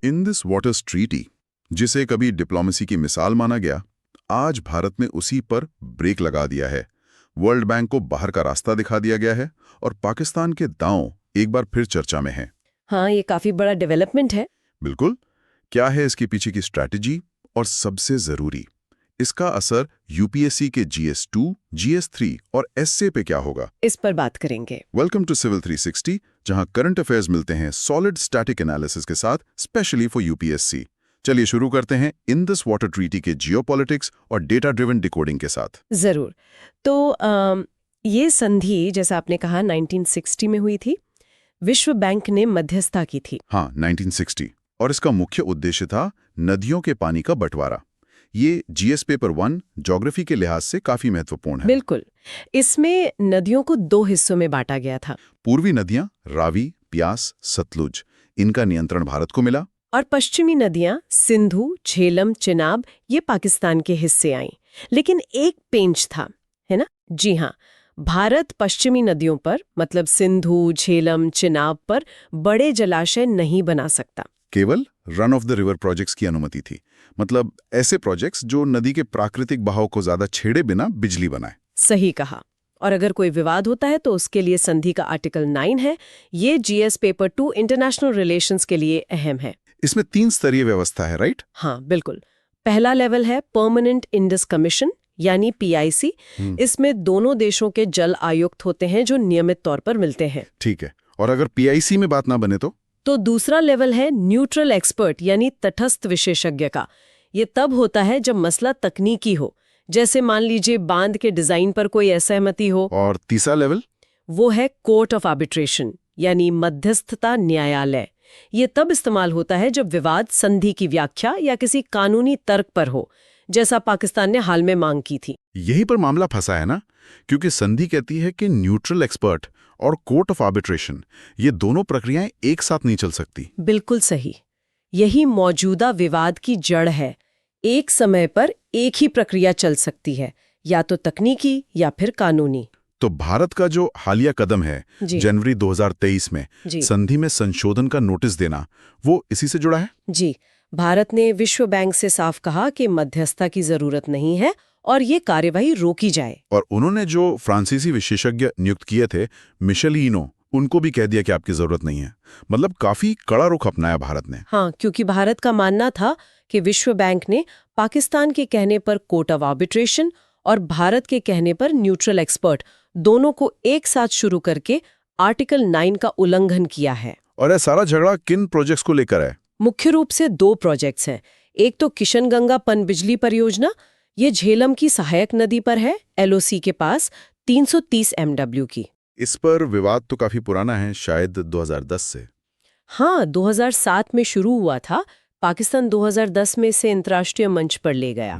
Indus waters treaty, जिसे कभी diplomacy की मिसाल माना गया, आज भारत ने उसी पर ब्रेक लगा दिया है। वर्ल्ड बैंक को बाहर का रास्ता दिखा दिया गया है और पाकिस्तान के दांव एक बार फिर चर्चा में हैं। हाँ, ये काफी बड़ा डेवलपमेंट है। बिल्कुल। क्या है इसके पीछे की स्ट्रैटेजी, और सबसे जरूरी, इसका असर यूपीएससी के GS2, GS3 और एसए पे क्या होगा? इस पर बात करेंगे। वेलकम टू सिविल 360, जहां करंट अफेयर्स मिलते हैं सॉलिड स्टैटिक एनालिसिस के साथ, स्पेशली फॉर यूपीएससी। चलिए शुरू करते हैं इंडस वाटर ट्रीटी के जियोपॉलिटिक्स और डेटा ड्रिवन डिकोडिंग के साथ। जरूर। तो ये संधि, जैसा आपने कहा, 1960 में हुई थी। विश्व बैंक ने मध्यस्थता की थी। हाँ, 1960। और इसका मुख्य उद्देश्य था नदियों के पानी का बंटवारा। ये जीएस पेपर 1 ज्योग्राफी के लिहाज से काफी महत्वपूर्ण है। बिल्कुल। इसमें नदियों को 2 हिस्सों में बांटा गया था। पूर्वी नदियां रावी, ब्यास, सतलुज, इनका नियंत्रण भारत को मिला। और पश्चिमी नदियां सिंधु, झेलम, चिनाब, ये पाकिस्तान के हिस्से आईं। लेकिन एक पेंच था, है ना? जी हाँ, भारत पश्चिमी नदियों पर, मतलब सिंधु, झेलम, चिनाब पर बड़े जलाशय नहीं बना सकता। केवल run of the river projects की अनुमति थी, मतलब ऐसे प्रोजेक्ट्स जो नदी के प्राकृतिक बहाव को ज्यादा छेड़े बिना बिजली बनाए। सही कहा। और अगर कोई विवाद होता है तो उसके लिए संधि का आर्टिकल 9 है। ये GS पेपर 2 इंटरनेशनल रिलेशंस के लिए अहम है। इसमें 3 स्तरीय व्यवस्था है, राइट? हाँ, बिल्कुल। पहला लेवल है परमानेंट इंडस कमीशन, यानी PIC। इसमें दोनों देशों के जल आयुक्त होते हैं जो नियमित तौर पर मिलते हैं। ठीक है। और अगर PIC में बात ना बने तो दूसरा लेवल है न्यूट्रल एक्सपर्ट, यानी तटस्थ विशेषज्ञ का। ये तब होता है जब मसला तकनीकी हो, जैसे मान लीजिए बांध के डिजाइन पर कोई असहमति हो। और तीसरा लेवल? वो है कोर्ट ऑफ आर्बिट्रेशन, यानी मध्यस्थता न्यायालय। ये तब इस्तेमाल होता है जब विवाद संधि की व्याख्या या किसी कानूनी तर्क पर हो, जैसा पाकिस्तान ने हाल में मांग की थी। यही पर मामला फंसा है ना, क्योंकि संधि कहती है कि न्यूट्रल एक्सपर्ट और कोर्ट ऑफ आर्बिट्रेशन, ये दोनों प्रक्रियाएं एक साथ नहीं चल सकती। बिल्कुल सही। यही मौजूदा विवाद की जड़ है। एक समय पर एक ही प्रक्रिया चल सकती है, या तो तकनीकी या फिर कानूनी। तो भारत का जो हालिया कदम है जनवरी 2023 में संधि में संशोधन का नोटिस देना, वो इसी से जुड़ा है? जी, भारत ने विश्व बैंक से साफ कहा कि मध्यस्थता की जरूरत नहीं है और ये कार्यवाही रोकी जाए। और उन्होंने जो फ्रांसीसी विशेषज्ञ नियुक्त किए थे, मिशेलिनो, उनको भी कह दिया कि आपकी जरूरत नहीं है। मतलब काफी कड़ा रुख अपनाया भारत ने। हाँ, क्योंकि भारत का मानना था कि विश्व बैंक ने पाकिस्तान के कहने पर कोर्ट ऑफ आर्बिट्रेशन और भारत के कहने पर न्यूट्रल एक्सपर्ट, दोनों को एक साथ शुरू करके आर्टिकल 9 का उल्लंघन किया है। और यह सारा झगड़ा किन प्रोजेक्ट्स को लेकर है? मुख्य रूप से 2 प्रोजेक्ट्स हैं। एक तो किशनगंगा पनबिजली परियोजना, ये झेलम की सहायक नदी पर है, LOC के पास, 330 MW की। इस पर विवाद तो काफी पुराना है, शायद 2010 से। हाँ, 2007 में शुरू हुआ था। पाकिस्तान 2010 में इसे अंतर्राष्ट्रीय मंच पर ले गया।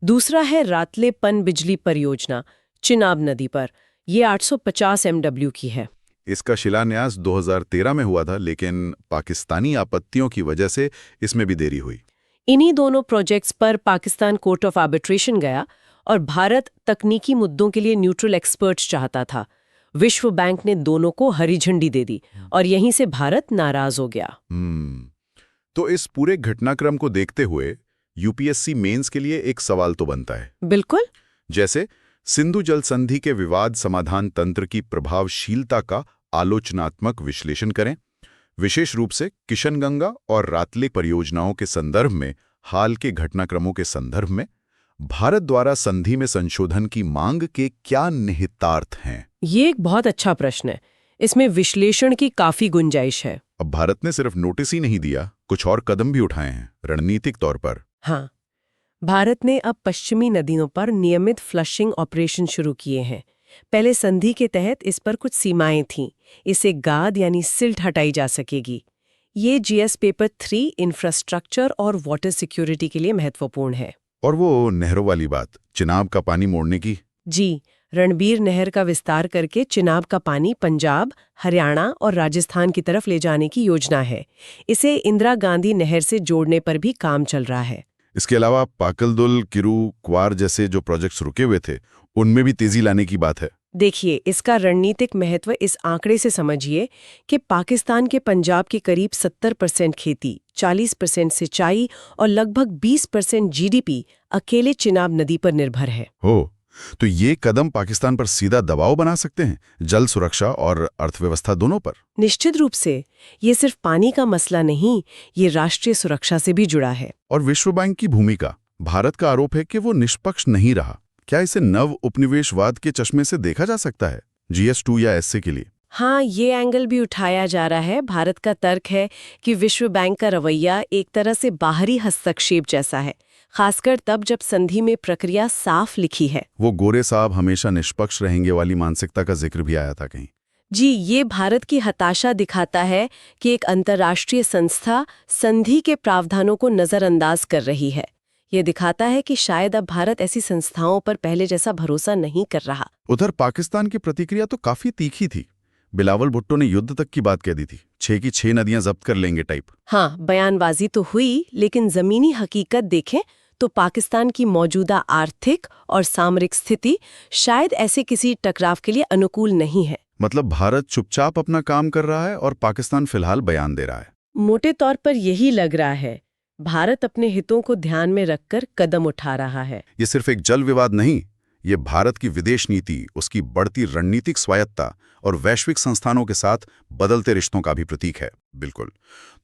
दूसरा है रातले पनबिजली परियोजना, चिनाब नदी पर। ये 850 MW की है। इसका शिलान्यास 2013 में हुआ था, लेकिन पाकिस्तानी आपत्तियों की वजह से इसमें भी देरी हुई। इन्हीं दोनों प्रोजेक्ट्स पर पाकिस्तान कोर्ट ऑफ आर्बिट्रेशन गया और भारत तकनीकी मुद्दों के लिए न्यूट्रल एक्सपर्ट्स चाहता था। विश्व बैंक ने दोनों को हरी झंडी दे दी और यहीं से भारत नाराज हो गया। तो इस पूरे घटनाक्रम को देखते हुए यूपीएससी मेंस के लिए एक सवाल तो बनता है। बिल्कुल। जैसे सिंधु जल संधि के विवाद समाधान तंत्र की प्रभावशीलता का आलोचनात्मक विश्लेषण करें, विशेष रूप से किशनगंगा और रातले परियोजनाओं के संदर्भ में, हाल के घटनाक्रमों के संदर्भ में भारत द्वारा संधि में संशोधन की मांग के क्या निहितार्थ हैं? ये एक बहुत अच्छा प्रश्न है। इसमें विश्लेषण की काफी गुंजाइश है। अब भारत ने सिर्फ नोटिस ही नहीं दिया, कुछ और कदम भी उठाए हैं रणनीतिक तौर पर। हाँ, भारत ने अब पश्चिमी नदियों पर नियमित फ्लशिंग ऑपरेशन शुरू किए हैं। पहले संधि के तहत इस पर कुछ सीमाएं थीं। इसे गाद यानी सिल्ट हटाई जा सकेगी। ये GS पेपर 3 इंफ्रास्ट्रक्चर और वाटर सिक्योरिटी के लिए महत्वपूर्ण है। और वो नहरों वाली बात, चिनाब का पानी मोड़ने की? जी, रणबीर नहर का विस्तार करके चिनाब का पानी पंजाब, हरियाणा और राजस्थान की तरफ ले जाने की योजना है। इसे इंदिरा गांधी नहर से जोड़ने पर भी काम चल रहा है। इसके अलावा पाकलदुल, किरू, क्वार जैसे जो प्रोजेक्ट्स रुके हुए थे, उनमें भी तेजी लाने की बात है। देखिए, इसका रणनीतिक महत्व इस आंकड़े से समझिए कि पाकिस्तान के पंजाब की करीब 70% खेती, 40% सिंचाई और लगभग 20% जीडीपी अकेले चिनाब नदी पर निर्भर है। हो, तो ये कदम पाकिस्तान पर सीधा दबाव बना सकते हैं, जल सुरक्षा और अर्थव्यवस्था दोनों पर। निश्चित रूप से, ये सिर्फ पानी का मसला नहीं, ये राष्ट्रीय सुरक्षा से भी जुड़ा है। और विश्व बैंक की भूमिका, भारत का आरोप है कि वो निष्पक्ष नहीं रहा। क्या इसे नव उपनिवेशवाद के चश्मे से देखा जा सकता है, GS2 या SC के लिए? हाँ, ये एंगल भी उठाया जा रहा है। भारत का तर्क है कि विश्व बैंक का रवैया एक तरह से बाहरी हस्तक्षेप जैसा है, खासकर तब जब संधि में प्रक्रिया साफ लिखी है। वो गोरे साहब हमेशा निष्पक्ष रहेंगे वाली मानसिकता का जिक्र भी आया था कहीं। जी, ये भारत की हताशा दिखाता है कि एक अंतर्राष्ट्रीय संस्था संधि के प्रावधानों को नजरअंदाज कर रही है। ये दिखाता है कि शायद अब भारत ऐसी संस्थाओं पर पहले जैसा भरोसा नहीं कर रहा। उधर पाकिस्तान की प्रतिक्रिया तो काफी तीखी थी। बिलावल भुट्टो ने युद्ध तक की बात कह दी थी, 6 की 6 नदियां जब्त कर लेंगे टाइप। हाँ, बयानबाजी तो हुई, लेकिन जमीनी हकीकत देखें तो पाकिस्तान की मौजूदा आर्थिक और सामरिक स्थिति शायद ऐसे किसी टकराव के लिए अनुकूल नहीं है। मतलब भारत चुपचाप अपना काम कर रहा है और पाकिस्तान फिलहाल बयान दे रहा है। मोटे तौर पर यही लग रहा है। भारत अपने हितों को ध्यान में रखकर कदम उठा रहा है। ये सिर्फ एक जल विवाद नहीं, ये भारत की विदेश नीति, उसकी बढ़ती रणनीतिक स्वायत्ता और वैश्विक संस्थानों के साथ बदलते रिश्तों का भी प्रतीक है। बिल्कुल।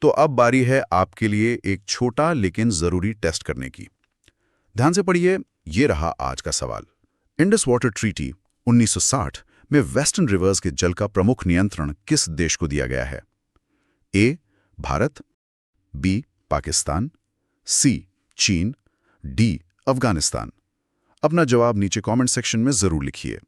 तो अब बारी है आपके लिए एक छोटा लेकिन जरूरी टेस्ट करने की। ध्यान से पढ़िए, ये रहा आज का सवाल। इंडस वाटर ट्रीटी 1960 में वेस्टर्न रिवर्स के जल का प्रमुख नियंत्रण किस देश को दिया गया है? A Bharat, B Pakistan, C चीन, D अफगानिस्तान। अपना जवाब नीचे कमेंट सेक्शन में जरूर लिखिए।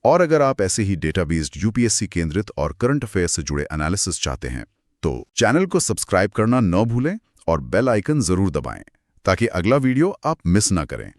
और अगर आप ऐसे ही डेटाबेस्ड UPSC केंद्रित और करंट अफेयर से जुड़े एनालिसिस चाहते हैं तो चैनल को सब्सक्राइब करना न भूलें और बेल आइकन जरूर दबाएं ताकि अगला वीडियो आप मिस ना करें।